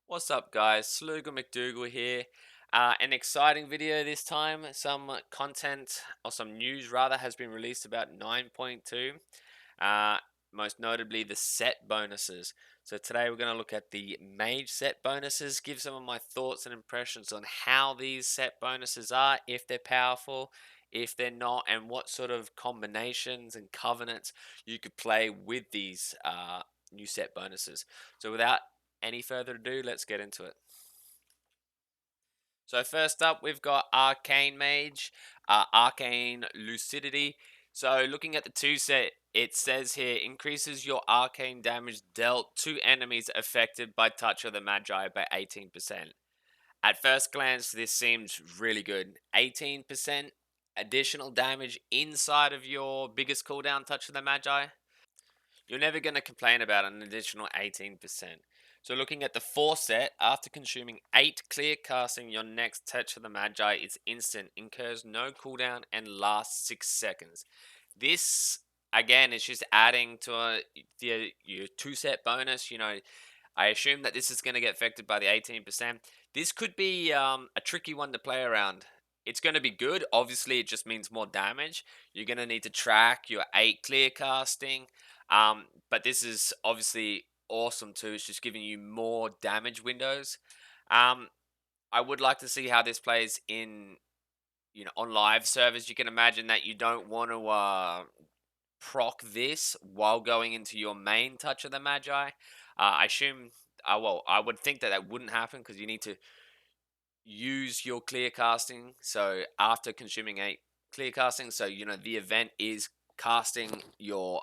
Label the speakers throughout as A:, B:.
A: What's up, guys? Slugger McDougal here. An exciting video this time. Some content, or some news rather, has been released about 9.2. Uh, Most notably, the set bonuses. So, today we're going to look at the mage set bonuses, give some of my thoughts and impressions on how these set bonuses are, if they're powerful, if they're not, and what sort of combinations and covenants you could play with these new set bonuses. So, without any further ado, let's get into it. So first up, we've got Arcane Mage, Arcane Lucidity. So looking at the two set, it says here increases your arcane damage dealt to enemies affected by Touch of the Magi by 18%. At first glance, this seems really good. 18% additional damage inside of your biggest cooldown, Touch of the Magi. You're never going to complain about an additional 18%. So looking at the 4 set, after consuming 8 clear casting, your next Touch of the Magi is instant, incurs no cooldown, and lasts 6 seconds. This, again, is just adding to your 2 set bonus. I assume that this is going to get affected by the 18%. This could be a tricky one to play around. It's going to be good. Obviously, it just means more damage. You're going to need to track your 8 clear casting. But this is obviously awesome too. It's just giving you more damage windows. Um, I would like to see how this plays in, on live servers. You can imagine that you don't want to proc this while going into your main Touch of the Magi. I assume, well, I would think that that wouldn't happen because you need to use your clear casting. So after consuming 8 clear casting, so the event is casting your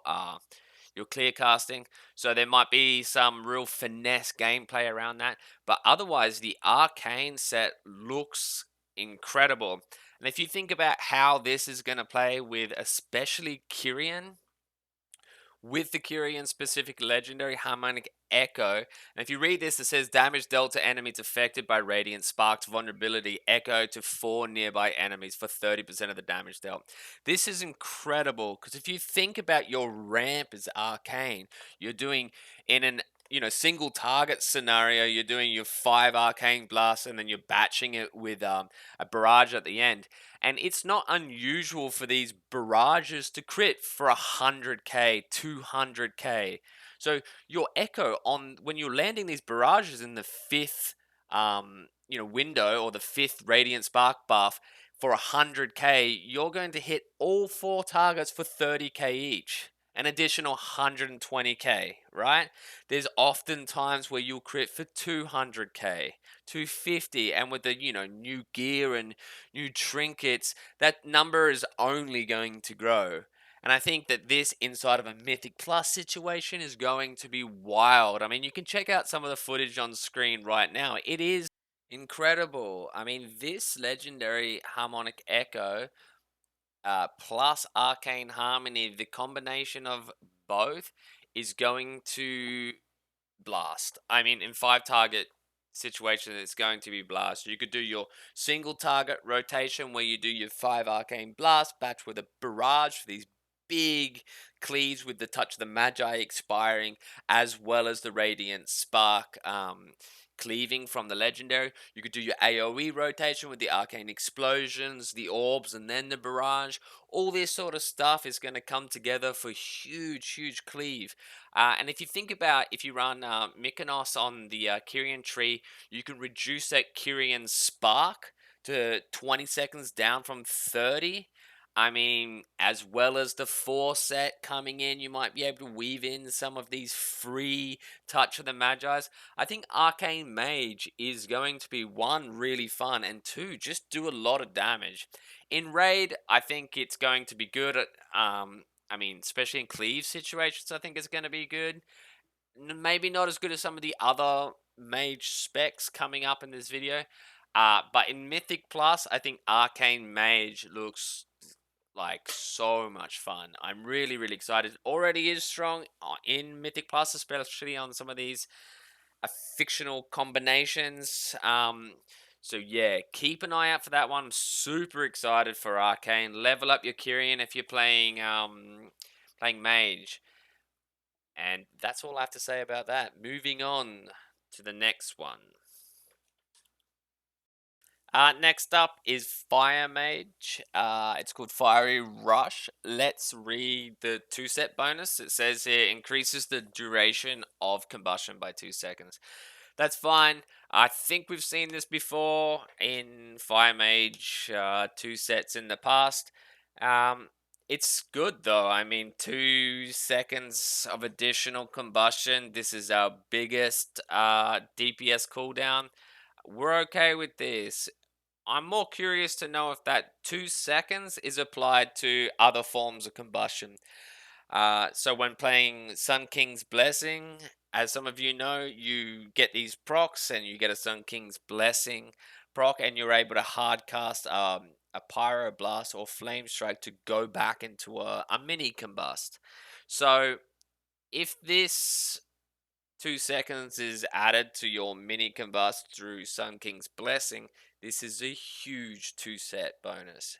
A: clear casting. So there might be some real finesse gameplay around that. But otherwise, the arcane set looks incredible. And if you think about how this is going to play with especially Kyrian, with the Kyrian specific legendary harmonic echo. And if you read this, it says damage dealt to enemies affected by radiant sparks vulnerability echo to 4 nearby enemies for 30% of the damage dealt. This is incredible because if you think about your ramp as arcane, you're doing in an single target scenario, you're doing your 5 arcane blasts and then you're batching it with a barrage at the end. And it's not unusual for these barrages to crit for 100k, 200k. So your echo on when you're landing these barrages in the fifth, window or the fifth radiant spark buff for 100k, you're going to hit all 4 targets for 30k each. An additional 120k, right? There's often times where you'll crit for 200k, 250, and with the new gear and new trinkets, that number is only going to grow. And I think that this inside of a Mythic Plus situation is going to be wild. I mean, you can check out some of the footage on screen right now. It is incredible. I mean, this legendary harmonic echo plus arcane harmony, the combination of both is going to blast. I mean, in 5 target situation, it's going to be blast. You could do your single target rotation where you do your 5 arcane blast, batch with a barrage for these big cleaves with the Touch of the Magi expiring, as well as the radiant spark cleaving from the legendary. You could do your AoE rotation with the arcane explosions, the orbs, and then the barrage. All this sort of stuff is going to come together for huge cleave. And if you think about if you run Mykonos on the Kyrian tree, you can reduce that Kyrian spark to 20 seconds down from 30. I mean, as well as the 4 set coming in, you might be able to weave in some of these free Touch of the Magi's. I think Arcane Mage is going to be one, really fun, and two, just do a lot of damage. In Raid, I think it's going to be good at, I mean, especially in cleave situations, I think it's going to be good. Maybe not as good as some of the other mage specs coming up in this video. But in Mythic Plus, I think Arcane Mage looks like so much fun. I'm really excited. Already is strong in Mythic Plus, especially on some of these fictional combinations. So yeah, keep an eye out for that one. I'm super excited for Arcane. Level up your Kyrian if you're playing Mage. And that's all I have to say about that. Moving on to the next one. Next up is Fire Mage. It's called Fiery Rush. Let's read the two set bonus. It says here increases the duration of combustion by 2 seconds. That's fine. I think we've seen this before in Fire Mage two sets in the past. Um, it's good though. I mean, 2 seconds of additional combustion. This is our biggest DPS cooldown. We're okay with this. I'm more curious to know if that 2 seconds is applied to other forms of combustion. So when playing Sun King's Blessing, as some of you know, you get these procs and you get a Sun King's Blessing proc, and you're able to hard cast a Pyroblast or Flame Strike to go back into a mini combust. So if this 2 seconds is added to your mini combust through Sun King's Blessing, this is a huge two set bonus.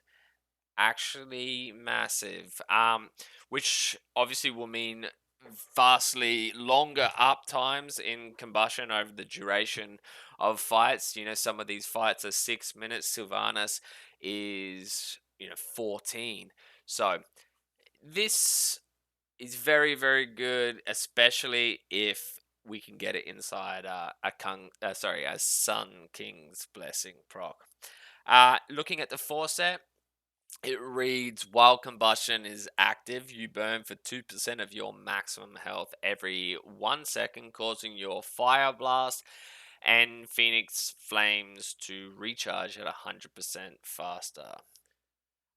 A: Actually massive. Which obviously will mean vastly longer up times in combustion over the duration of fights. You know, some of these fights are 6 minutes. Sylvanas is, 14. So this is very, very good, especially if we can get it inside a Sun King's Blessing proc. Looking at the 4 set, it reads while combustion is active, you burn for 2% of your maximum health every 1 second, causing your fire blast and phoenix flames to recharge at 100% faster.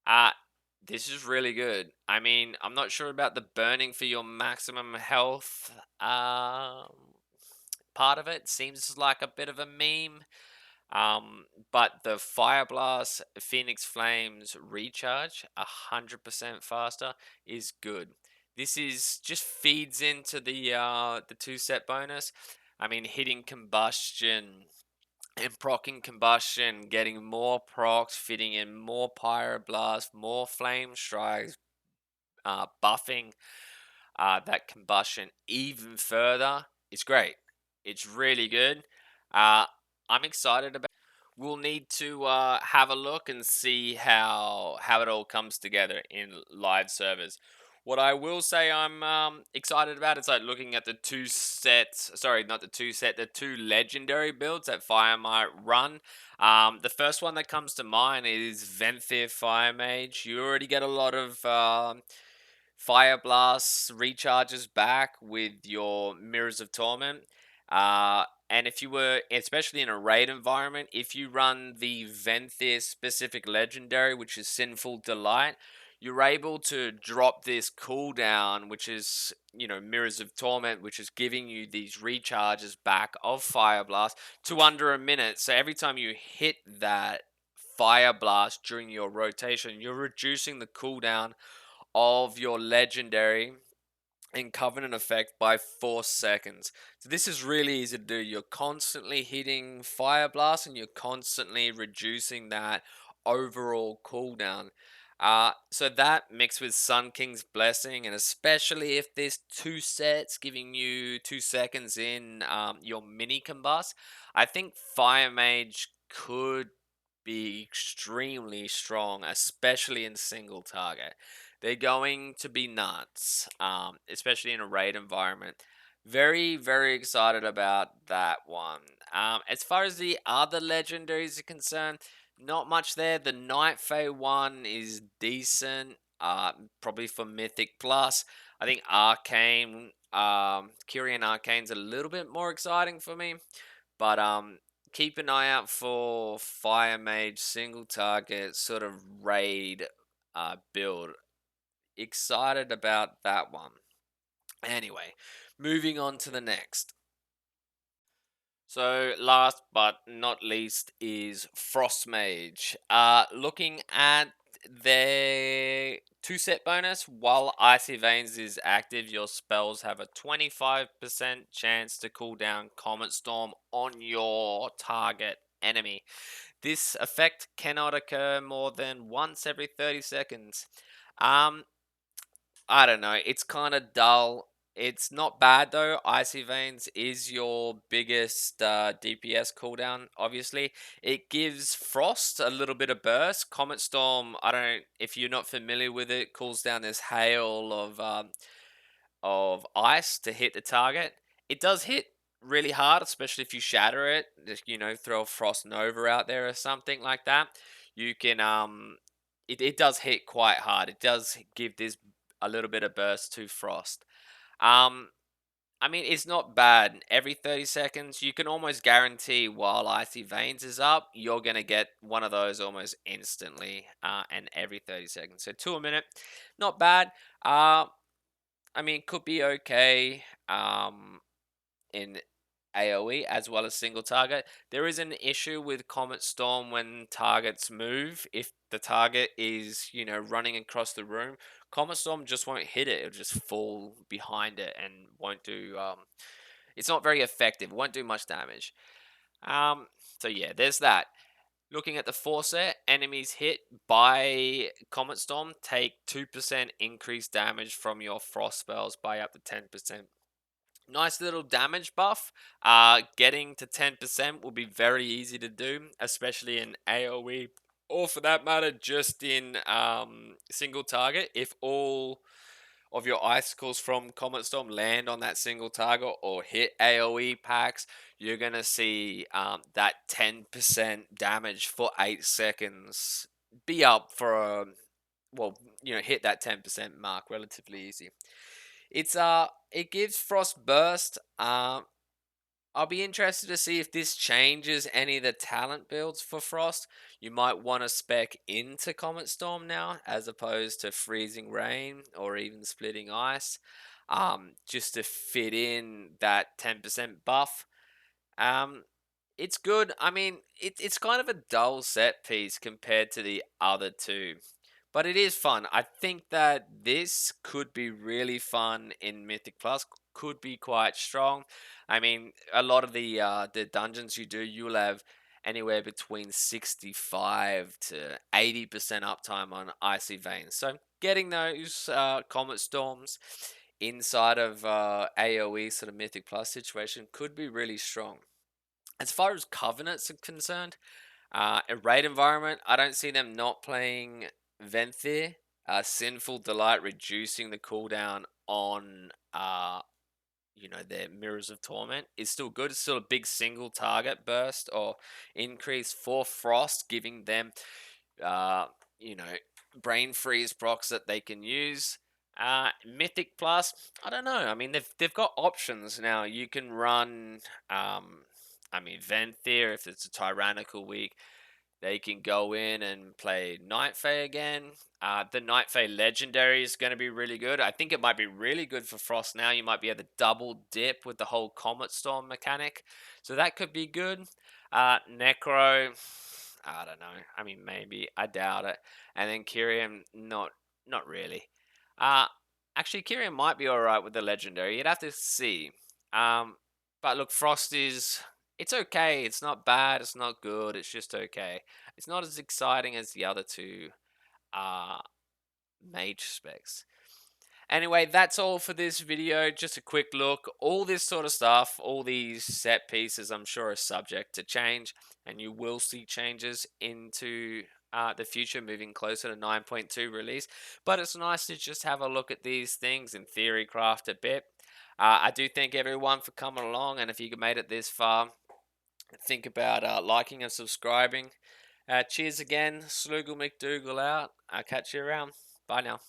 A: Uh, this is really good. I mean, I'm not sure about the burning for your maximum health part of it. Seems like a bit of a meme. But the Fire Blast Phoenix Flames recharge 100% faster is good. This is just feeds into the 2 set bonus. I mean, hitting combustion and procking combustion, getting more procs, fitting in more pyroblast, more flame strikes, buffing that combustion even further. It's great. It's really good. Uh, I'm excited about. We'll need to have a look and see how it all comes together in live servers. What I will say I'm excited about is like looking at the two sets. Sorry, not the two set. The two legendary builds that Fire might run. The first one that comes to mind is Venthyr Fire Mage. You already get a lot of Fire Blast recharges back with your Mirrors of Torment. And if you were, especially in a raid environment, if you run the Venthyr specific legendary, which is Sinful Delight, you're able to drop this cooldown, which is, Mirrors of Torment, which is giving you these recharges back of Fire Blast to under a minute. So every time you hit that Fire Blast during your rotation, you're reducing the cooldown of your legendary and covenant effect by 4 seconds. So this is really easy to do. You're constantly hitting Fire Blast and you're constantly reducing that overall cooldown. So that mixed with Sun King's Blessing, and especially if there's 2 sets giving you 2 seconds in your mini combust, I think Fire Mage could be extremely strong, especially in single target. They're going to be nuts, especially in a raid environment. Very, very excited about that one. As far as the other legendaries are concerned, not much there. The Night Fae one is decent, probably for Mythic Plus. I think Arcane, Kyrian Arcane's a little bit more exciting for me, but keep an eye out for Fire Mage single target sort of raid build. Excited about that one. Anyway, moving on to the next. So, last but not least is Frost Mage. Looking at their 2 set bonus, while Icy Veins is active, your spells have a 25% chance to cool down Comet Storm on your target enemy. This effect cannot occur more than once every 30 seconds. Um, I don't know. It's kind of dull. It's not bad though. Icy Veins is your biggest DPS cooldown, obviously. It gives Frost a little bit of burst. Comet Storm, I don't, if you're not familiar with it, cools down this hail of ice to hit the target. It does hit really hard, especially if you shatter it. Just, throw a Frost Nova out there or something like that. You can it does hit quite hard. It does give this a little bit of burst to Frost. Um, I mean, it's not bad. Every 30 seconds, you can almost guarantee while Icy Veins is up, you're going to get one of those almost instantly, and every 30 seconds. So 2 a minute, not bad. Uh, I mean, could be okay in AoE as well as single target. There is an issue with Comet Storm when targets move. If the target is, running across the room, Comet Storm just won't hit it. It'll just fall behind it and won't do. It's not very effective. Won't do much damage. Um, so yeah, there's that. Looking at the 4-set, enemies hit by Comet Storm take 2% increased damage from your frost spells by up to 10%. Nice little damage buff. Getting to 10% will be very easy to do, especially in AoE, or for that matter, just in single target. If all of your icicles from Comet Storm land on that single target or hit AoE packs, you're going to see that 10% damage for 8 seconds be up for a, well, hit that 10% mark relatively easy. It gives Frost Burst. I'll be interested to see if this changes any of the talent builds for Frost. You might want to spec into Comet Storm now, as opposed to Freezing Rain or even Splitting Ice, just to fit in that 10% buff. Um, it's good. I mean, it's kind of a dull set piece compared to the other two. But it is fun. I think that this could be really fun in Mythic Plus. Could be quite strong. I mean, a lot of the dungeons you do, you'll have anywhere between 65 to 80% uptime on Icy Veins. So getting those Comet Storms inside of AoE sort of Mythic Plus situation could be really strong. As far as Covenants are concerned, a raid environment, I don't see them not playing Venthir. Sinful Delight reducing the cooldown on their Mirrors of Torment is still good. It's still a big single target burst or increase for Frost, giving them uh, you know, brain freeze procs that they can use. Mythic Plus, I don't know. I mean, they've got options now. You can run, Venthir if it's a tyrannical week. They can go in and play Night Fae again. The Night Fae Legendary is going to be really good. I think it might be really good for Frost now. You might be able to double dip with the whole Comet Storm mechanic. So that could be good. Necro, I don't know. I mean, maybe. I doubt it. And then Kyrian, not really. Uh, Actually, Kyrian might be alright with the Legendary. You'd have to see. But look, Frost is it's okay. It's not bad. It's not good. It's just okay. It's not as exciting as the other two uh, mage specs. Anyway, that's all for this video. Just a quick look. All this sort of stuff, all these set pieces, I'm sure are subject to change, and you will see changes into the future moving closer to 9.2 release. But it's nice to just have a look at these things and theory craft a bit. I do thank everyone for coming along, and if you made it this far, think about liking and subscribing. Cheers again. Sloogle McDougal out. I'll catch you around. Bye now.